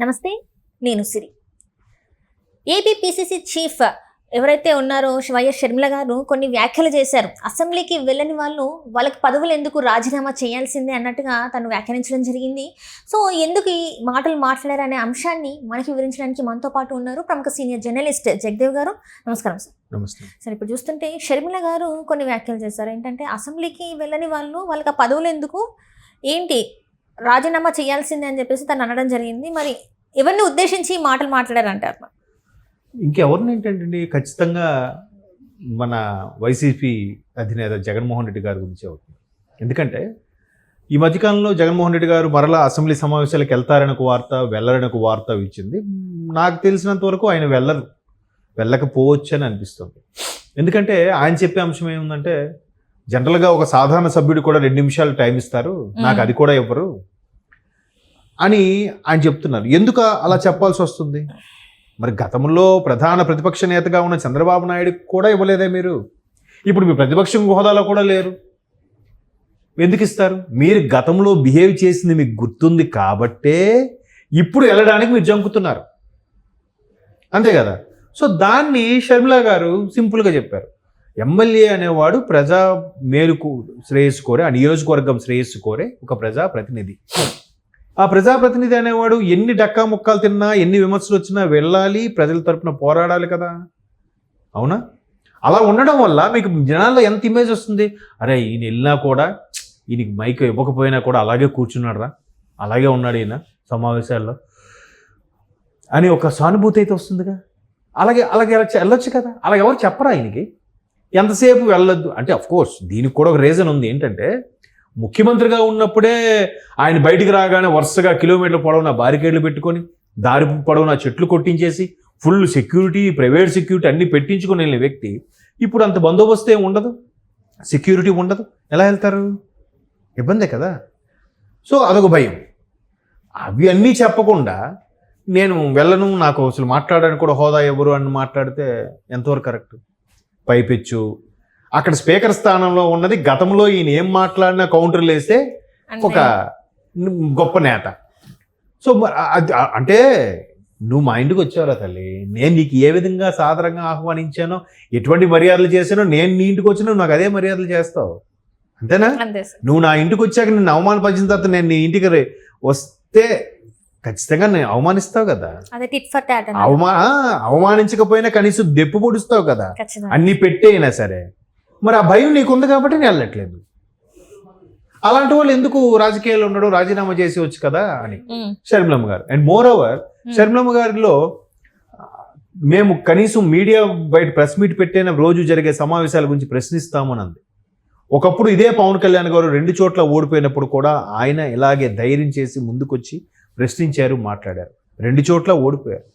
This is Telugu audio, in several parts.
నమస్తే, నేను సిరి. ఏపీ పిసిసి చీఫ్ ఎవరైతే ఉన్నారో వైఎస్ షర్మిల గారు కొన్ని వ్యాఖ్యలు చేశారు. అసెంబ్లీకి వెళ్ళని వాళ్ళకి పదవులు ఎందుకు రాజీనామా చేయాల్సిందే అన్నట్టుగా తను వ్యాఖ్యానించడం జరిగింది. సో ఎందుకు ఈ మాటలు మాట్లాడారనే అంశాన్ని మనకి వివరించడానికి మనతో పాటు ఉన్నారు ప్రముఖ సీనియర్ జర్నలిస్ట్ జగదేవ్ గారు. నమస్కారం సార్. నమస్తే సార్, ఇప్పుడు చూస్తుంటే షర్మిల గారు కొన్ని వ్యాఖ్యలు చేశారు. ఏంటంటే అసెంబ్లీకి వెళ్ళని వాళ్ళకి ఆ పదవులు ఎందుకు, ఏంటి రాజీనామా చేయాల్సిందే అని చెప్పేసి తను అనడం జరిగింది. మరి ఎవరిని ఉద్దేశించి ఈ మాటలు మాట్లాడారంటారు? ఇంకెవరిని ఏంటంటే ఖచ్చితంగా మన వైసీపీ అధినేత జగన్మోహన్ రెడ్డి గారి గురించి అవుతుంది. ఎందుకంటే ఈ మధ్యకాలంలో జగన్మోహన్ రెడ్డి గారు మరలా అసెంబ్లీ సమావేశాలకు వెళ్తారని ఒక వార్త, వెళ్ళరని ఒక వార్త ఇచ్చింది. నాకు తెలిసినంత వరకు ఆయన వెళ్ళకపోవచ్చు అని అనిపిస్తుంది. ఎందుకంటే ఆయన చెప్పే అంశం ఏముందంటే, జనరల్గా ఒక సాధారణ సభ్యుడు కూడా 2 నిమిషాలు టైం ఇస్తారు, నాకు అది కూడా ఇవ్వరు అని ఆయన చెప్తున్నారు. ఎందుకు అలా చెప్పాల్సి వస్తుంది? మరి గతంలో ప్రధాన ప్రతిపక్ష నేతగా ఉన్న చంద్రబాబు నాయుడుకి కూడా ఇవ్వలేదే మీరు? ఇప్పుడు మీ ప్రతిపక్షం హోదాలో కూడా లేరు, ఎందుకు ఇస్తారు? మీరు గతంలో బిహేవ్ చేసింది మీకు గుర్తుంది కాబట్టే ఇప్పుడు వెళ్ళడానికి మీరు జంకుతున్నారు, అంతే కదా? సో దాన్ని షర్మిల గారు సింపుల్గా చెప్పారు. ఎమ్మెల్యే అనేవాడు ప్రజా మేలుకు శ్రేయస్సు కోరే, ఆ నియోజకవర్గం శ్రేయస్సు కోరే ఒక ప్రజాప్రతినిధి. ఆ ప్రజాప్రతినిధి అనేవాడు ఎన్ని డక్కా ముక్కలు తిన్నా, ఎన్ని విమర్శలు వచ్చినా వెళ్ళాలి, ప్రజల తరపున పోరాడాలి కదా, అవునా? అలా ఉండడం వల్ల మీకు జనాల్లో ఎంత ఇమేజ్ వస్తుంది, అరే ఈయన వెళ్ళినా కూడా, ఈయనకి మైక్ ఇవ్వకపోయినా కూడా అలాగే కూర్చున్నాడు రా, అలాగే ఉన్నాడు ఈయన సమావేశాల్లో అని ఒక సానుభూతి అయితే వస్తుందిగా. అలాగే వెళ్ళొచ్చు కదా. అలా ఎవరు చెప్పరా ఆయనకి ఎంతసేపు వెళ్ళొద్దు అంటే? అఫ్కోర్స్ దీనికి కూడా ఒక రీజన్ ఉంది. ఏంటంటే ముఖ్యమంత్రిగా ఉన్నప్పుడే ఆయన బయటికి రాగానే వరుసగా కిలోమీటర్ల పొడవున బారికేడ్లు పెట్టుకొని, దారి పొడవున చెట్లు కొట్టించేసి, ఫుల్ సెక్యూరిటీ, ప్రైవేట్ సెక్యూరిటీ అన్ని పెట్టించుకుని వెళ్ళిన వ్యక్తి ఇప్పుడు అంత బందోబస్తు ఏమి ఉండదు, సెక్యూరిటీ ఉండదు, ఎలా వెళ్తారు? ఇబ్బందే కదా. సో అదొక భయం. అవి అన్నీ చెప్పకుండా నేను వెళ్ళను, నాకు అసలు మాట్లాడడానికి కూడా హోదా ఎవరు అని మాట్లాడితే ఎంతవరకు కరెక్ట్? పైపెచ్చు అక్కడ స్పీకర్ స్థానంలో ఉన్నది గతంలో ఈయన ఏం మాట్లాడినా కౌంటర్లు వేస్తే ఒక గొప్ప నేత. సో అంటే నువ్వు మా ఇంటికి వచ్చావురా తల్లి, నేను నీకు ఏ విధంగా సాదరంగా ఆహ్వానించానో, ఎటువంటి మర్యాదలు చేశానో, నేను నీ ఇంటికి వచ్చినా నాకు అదే మర్యాదలు చేస్తావు, అంతేనా? నువ్వు నా ఇంటికి వచ్చాక నిన్ను అవమానపరిచిన తర్వాత నేను నీ ఇంటికి వస్తే ఖచ్చితంగా నేను అవమానిస్తావు కదా. అవమానించకపోయినా కనీసం దెప్పు పొడుస్తావు కదా, అన్ని పెట్టేయినా సరే. మరి ఆ భయం నీకుంది కాబట్టి నేను వెళ్ళట్లేదు. అలాంటి వాళ్ళు ఎందుకు రాజకీయాల్లో ఉండడం, రాజీనామా చేసి వచ్చు కదా అని షర్మిలమ్మ గారు. అండ్ మోర్ ఓవర్ షర్మిలమ్మ గారిలో మేము కనీసం మీడియా బయట ప్రెస్ మీట్ పెట్టిన రోజు జరిగే సమావేశాల గురించి ప్రశ్నిస్తామని అంది. ఒకప్పుడు ఇదే పవన్ కళ్యాణ్ గారు 2 చోట్ల ఓడిపోయినప్పుడు కూడా ఆయన ఇలాగే ధైర్యం చేసి ముందుకొచ్చి ప్రశ్నించారు, మాట్లాడారు. 2 చోట్ల ఓడిపోయారు.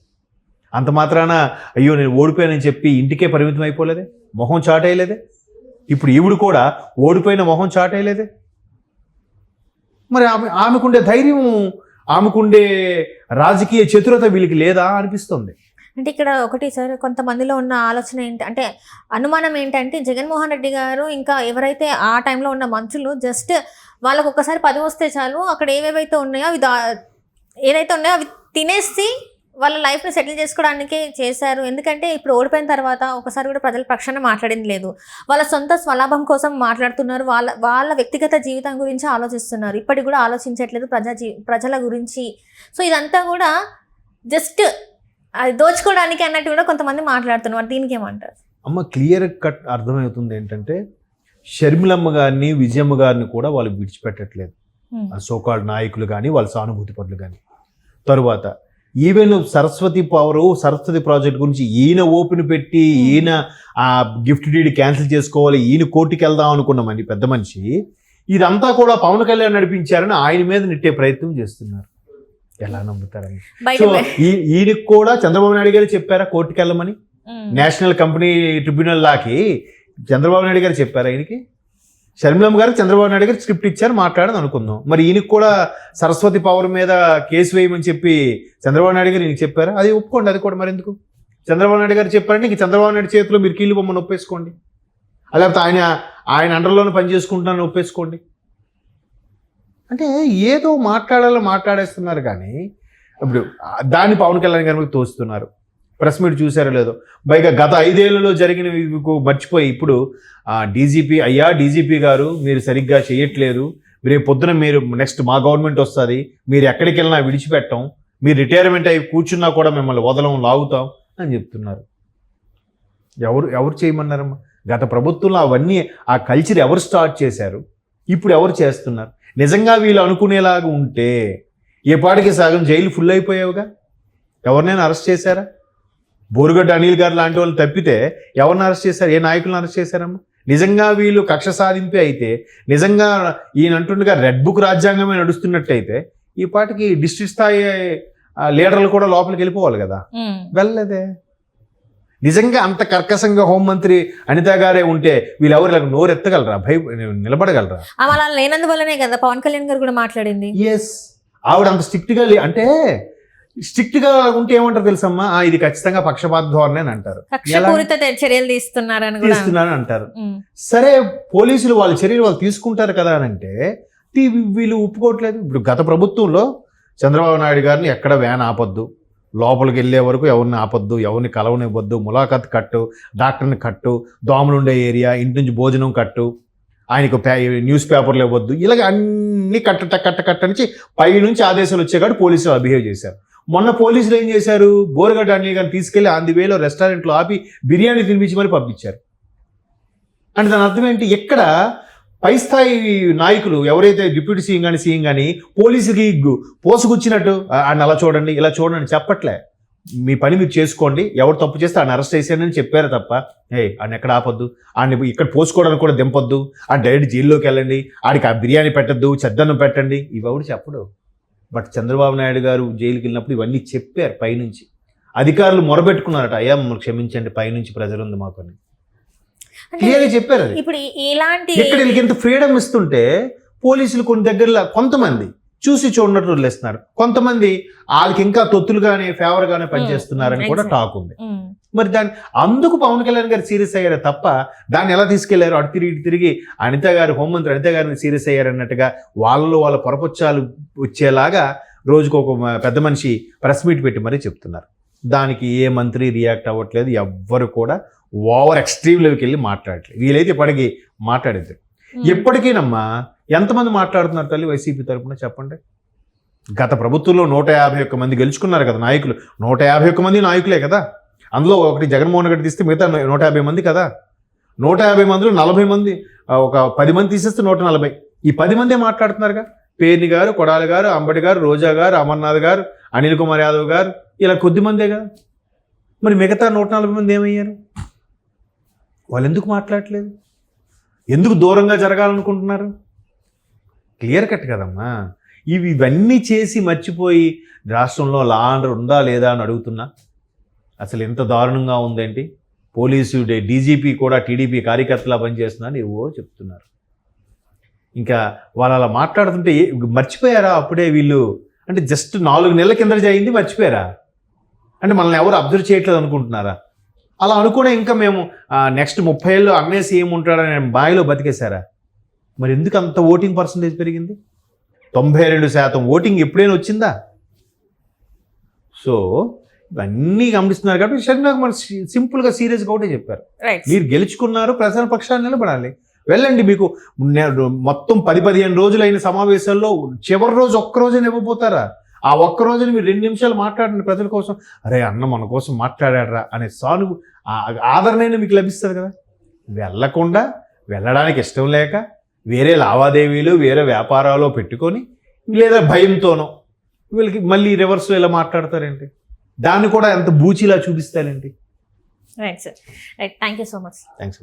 అంత మాత్రాన అయ్యో నేను ఓడిపోయానని చెప్పి ఇంటికే పరిమితం అయిపోలేదే, మొహం చాటేయలేదే. ఇప్పుడు ఈవిడు కూడా ఓడిపోయిన మొహం చాటేయలేదే. మరి ఆమెకుండే ధైర్యం, ఆమెకుండే రాజకీయ చతురత వీళ్ళకి లేదా అనిపిస్తుంది. అంటే ఇక్కడ ఒకటి సార్, కొంతమందిలో ఉన్న ఆలోచన అంటే అనుమానం ఏంటంటే, జగన్మోహన్ రెడ్డి గారు ఇంకా ఎవరైతే ఆ టైంలో ఉన్న మంత్రులు జస్ట్ వాళ్ళకు ఒక్కసారి పదవి వస్తే చాలు, అక్కడ ఏవేవైతే ఉన్నాయో అవి ఏదైతే ఉన్నాయో అవి తినేసి వాళ్ళ లైఫ్ని సెటిల్ చేసుకోవడానికే చేశారు. ఎందుకంటే ఇప్పుడు ఓడిపోయిన తర్వాత ఒకసారి కూడా ప్రజల పక్షాన మాట్లాడింది లేదు. వాళ్ళ సొంత స్వలాభం కోసం మాట్లాడుతున్నారు, వాళ్ళ వ్యక్తిగత జీవితం గురించి ఆలోచిస్తున్నారు. ఇప్పటికి కూడా ఆలోచించట్లేదు ప్రజల గురించి. సో ఇదంతా కూడా జస్ట్ అది దోచుకోవడానికి అన్నట్టు కూడా కొంతమంది మాట్లాడుతున్నారు. దీనికి ఏమంటారు? అమ్మ, క్లియర్ కట్ అర్థమవుతుంది ఏంటంటే, షర్మిలమ్మ గారిని, విజయమ్మ గారిని కూడా వాళ్ళు విడిచిపెట్టట్లేదు, సోకాల్డ్ నాయకులు కానీ వాళ్ళ సానుభూతి పనులు కానీ. తరువాత ఈవెన్ సరస్వతి ప్రాజెక్ట్ గురించి ఈయన ఓపెన్ పెట్టి, ఈయన ఆ గిఫ్ట్ డీడ్ క్యాన్సిల్ చేసుకోవాలి, ఈయన కోర్టుకి వెళ్దాం అనుకున్నామని పెద్ద మనిషి ఇదంతా కూడా పవన్ కళ్యాణ్ నడిపించారని ఆయన మీద నెట్టే ప్రయత్నం చేస్తున్నారు. ఎలా నమ్ముతారని. సో ఈయనకి కూడా చంద్రబాబు నాయుడు గారు చెప్పారా కోర్టుకి వెళ్ళమని? నేషనల్ కంపెనీ ట్రిబ్యునల్ లాకి చంద్రబాబు నాయుడు గారు చెప్పారా ఈయనకి? షర్మిలమ్మ గారు చంద్రబాబు నాయుడు గారు స్క్రిప్ట్ ఇచ్చారు, మాట్లాడని అనుకుందాం. మరి ఈయనకి కూడా సరస్వతి పవర్ మీద కేసు వేయమని చెప్పి చంద్రబాబు నాయుడు గారు ఈయనకి చెప్పారా? అది ఒప్పుకోండి. అది కూడా మరి ఎందుకు చంద్రబాబు నాయుడు గారు చెప్పారంటే ఇంక చంద్రబాబు నాయుడు చేతిలో మీరు కీళ్ళు బొమ్మను ఒప్పేసుకోండి, లేకపోతే ఆయన అండర్లోనే పనిచేసుకుంటున్నాను ఒప్పేసుకోండి. అంటే ఏదో మాట్లాడాలో మాట్లాడేస్తున్నారు కానీ ఇప్పుడు దాన్ని పవన్ కళ్యాణ్ గారి మీద తోస్తున్నారు. ప్రెస్ మీట్ చూసారో లేదో, పైగా గత 5 ఏళ్లలో జరిగినవి మర్చిపోయి ఇప్పుడు డీజీపీ గారు మీరు సరిగ్గా చేయట్లేదు, రేపు పొద్దున మీరు నెక్స్ట్ మా గవర్నమెంట్ వస్తుంది, మీరు ఎక్కడికి వెళ్ళినా విడిచిపెట్టాం, మీరు రిటైర్మెంట్ అయ్యి కూర్చున్నా కూడా మిమ్మల్ని వదలం, లాగుతాం అని చెప్తున్నారు. ఎవరు చేయమన్నారమ్మా? గత ప్రభుత్వంలో అవన్నీ ఆ కల్చర్ ఎవరు స్టార్ట్ చేశారు, ఇప్పుడు ఎవరు చేస్తున్నారు? నిజంగా వీళ్ళు అనుకునేలాగా ఉంటే ఏ పాటికి సగం జైలు ఫుల్ అయిపోయావుగా. ఎవరినైనా అరెస్ట్ చేశారా? బోరుగడ్డ అనిల్ గారు లాంటి వాళ్ళు తప్పితే ఎవరిని అరెస్ట్ చేశారు? ఏ నాయకులను అరెస్ట్ చేశారమ్మా? నిజంగా వీళ్ళు కక్ష సాధింపే అయితే, నిజంగా ఈయన అంటుండగా రెడ్ బుక్ రాజ్యాంగమే నడుస్తున్నట్టయితే ఈ పాటికి డిస్ట్రిక్ట్ స్థాయి లీడర్లు కూడా లోపలికి వెళ్ళిపోవాలి కదా. వెళ్ళలేదే. నిజంగా అంత కర్కశంగా హోంమంత్రి అనిత గారే ఉంటే వీళ్ళెవరు ఇలా నోరెత్తగలరా, నిలబడగలరా? అలా లేనందువల్లనే కదా పవన్ కళ్యాణ్ గారు కూడా మాట్లాడింది. ఎస్, ఆవిడ అంత స్ట్రిక్ట్గా అంటే స్ట్రిక్ట్గా ఉంటే ఏమంటారు తెలుసమ్మా, ఇది ఖచ్చితంగా పక్షపాత ధోరణి అని అంటారు, కక్షపూరిత చర్యలు తీస్తున్నారని అంటారు. సరే, పోలీసులు వాళ్ళ చర్యలు వాళ్ళు తీసుకుంటారు కదా అని అంటే వీళ్ళు ఒప్పుకోవట్లేదు. ఇప్పుడు గత ప్రభుత్వంలో చంద్రబాబు నాయుడు గారిని ఎక్కడ వ్యాన్ ఆపొద్దు, లోపలికి వెళ్ళే వరకు ఎవరిని ఆపొద్దు, ఎవరిని కలవనివ్వద్దు, ములాఖాత్ కట్టు, డాక్టర్ని కట్టు, దోమలుండే ఏరియా, ఇంటి నుంచి భోజనం కట్టు, ఆయనకు న్యూస్ పేపర్లు ఇవ్వద్దు, ఇలాగ అన్ని కట్టనిచ్చి పైనుంచి ఆదేశాలు వచ్చేకాడు పోలీసులు బిహేవ్ చేశారు. మొన్న పోలీసులు ఏం చేశారు, బోరుగడ్డ అనిల్ గారిని తీసుకెళ్లి ఆన్ ది వేలో రెస్టారెంట్లో ఆపి బిర్యానీ తినిపించి మరి పంపించారు. అంటే దాని అర్థం ఏంటి? ఎక్కడ పై స్థాయి నాయకులు ఎవరైతే డిప్యూటీ సీఎం కానీ పోలీసుకి పోసుకొచ్చినట్టు ఆయన అలా చూడండి ఇలా చూడండి చెప్పట్లే. మీ పని మీరు చేసుకోండి, ఎవరు తప్పు చేస్తే ఆయన అరెస్ట్ చేశానని చెప్పారు తప్ప ఆయన ఎక్కడ ఆపొద్దు, ఆయన ఇక్కడ పోసుకోవడానికి కూడా దింపొద్దు, ఆ డైరెక్ట్ జైల్లోకి వెళ్ళండి, ఆడికి ఆ బిర్యానీ పెట్టద్దు, చెద్దన్నం పెట్టండి, ఇవన్నీ చెప్పడు. బట్ చంద్రబాబు నాయుడు గారు జైలుకి వెళ్ళినప్పుడు ఇవన్నీ చెప్పారు. పైనుంచి అధికారులు మొరబెట్టుకున్నారట, అయ్యా మమ్మల్ని క్షమించండి, పైనుంచి ప్రెజర్ ఉంది మాకు అని క్లియర్గా చెప్పారు. అది ఇప్పుడు ఇలాంటి ఇక్కడ వీళ్ళకి ఎంత ఫ్రీడమ్ ఇస్తుంటే పోలీసులు కొన్ని దగ్గరలో కొంతమంది చూసి చూడనట్టు వదిలేస్తున్నారు, కొంతమంది వాళ్ళకి ఇంకా తొత్తులుగానే ఫేవర్గానే పనిచేస్తున్నారని కూడా టాక్ ఉంది. మరి దాన్ని అందుకు పవన్ కళ్యాణ్ గారు సీరియస్ అయ్యారు తప్ప దాన్ని ఎలా తీసుకెళ్లారు, అటు తిరిగి అనిత గారు, హోంమంత్రి అనిత గారిని సీరియస్ అయ్యారు అన్నట్టుగా వాళ్ళ పొరపొచ్చాలు వచ్చేలాగా రోజుకు ఒక పెద్ద మనిషి ప్రెస్ మీట్ పెట్టి మరీ చెప్తున్నారు. దానికి ఏ మంత్రి రియాక్ట్ అవ్వట్లేదు, ఎవ్వరు కూడా ఓవర్ ఎక్స్ట్రీమ్ లెవెల్కి వెళ్ళి మాట్లాడట్లేదు. వీలైతే ఇప్పటికీ మాట్లాడేది ఎప్పటికీనమ్మా. ఎంతమంది మాట్లాడుతున్నారు తల్లి వైసీపీ తరఫున చెప్పండి? గత ప్రభుత్వంలో 151 మంది గెలుచుకున్నారు కదా నాయకులు, 151 మంది నాయకులే కదా. అందులో ఒకటి జగన్మోహన్ రెడ్డి తీస్తే మిగతా 150 మంది కదా. 150 మందిలో 40 మంది, ఒక 10 మంది తీసేస్తే 140. ఈ 10 మందే మాట్లాడుతున్నారుగా. పేర్ని గారు, కొడాలి గారు, అంబటి గారు, రోజా గారు, అమర్నాథ్ గారు, అనిల్ కుమార్ యాదవ్ గారు, ఇలా కొద్ది మందే కదా. మరి మిగతా 140 మంది ఏమయ్యారు? వాళ్ళు ఎందుకు మాట్లాడట్లేదు? ఎందుకు దూరంగా జరగాలనుకుంటున్నారు? క్లియర్ కట్ కదమ్మా. ఇవన్నీ చేసి మర్చిపోయి రాష్ట్రంలో లా అండ్ ఆర్డర్ ఉందా లేదా అని అడుగుతున్నా. అసలు ఎంత దారుణంగా ఉందేంటి? పోలీసు డీజీపీ కూడా టీడీపీ కార్యకర్తలా పనిచేస్తున్నారని ఏవో చెప్తున్నారు. ఇంకా వాళ్ళు అలా మాట్లాడుతుంటే మర్చిపోయారా అప్పుడే వీళ్ళు? అంటే జస్ట్ 4 నెలల కింద జరిగింది మర్చిపోయారా? అంటే మనల్ని ఎవరు అబ్జర్వ్ చేయట్లేదు అనుకుంటున్నారా? అలా అనుకునే ఇంకా మేము నెక్స్ట్ 30 ఏళ్ళు అన్నే సీఎం ఉంటాడని బాయిలో బతికేశారా? మరి ఎందుకు అంత ఓటింగ్ పర్సంటేజ్ పెరిగింది? 92% ఓటింగ్ ఎప్పుడైనా వచ్చిందా? సో ఇవన్నీ గమనిస్తున్నారు కాబట్టి షర్మిలాకు మరి సింపుల్గా సీరియస్గా ఒకటే చెప్పారు, మీరు గెలుచుకున్నారు, ప్రజల పక్షాన్ని నిలబడాలి, వెళ్ళండి. మీకు మొత్తం 10-15 రోజులైన సమావేశాల్లో చివరి రోజు ఒక్కరోజు ఇవ్వబోతారా? ఆ ఒక్క రోజుని మీరు 2 నిమిషాలు మాట్లాడండి ప్రజల కోసం. అరే అన్న మన కోసం మాట్లాడారా అనే ఆదరణ మీకు లభిస్తుంది కదా. వెళ్ళకుండా, వెళ్ళడానికి ఇష్టం లేక వేరే లావాదేవీలు, వేరే వ్యాపారాలు పెట్టుకొని లేదా భయంతోనో వీళ్ళకి మళ్ళీ రివర్స్లో ఇలా మాట్లాడతారేంటి? దాన్ని కూడా ఎంత బూచిలా చూపిస్తారేంటి? Right sir, right. Thank you so much. Thanks.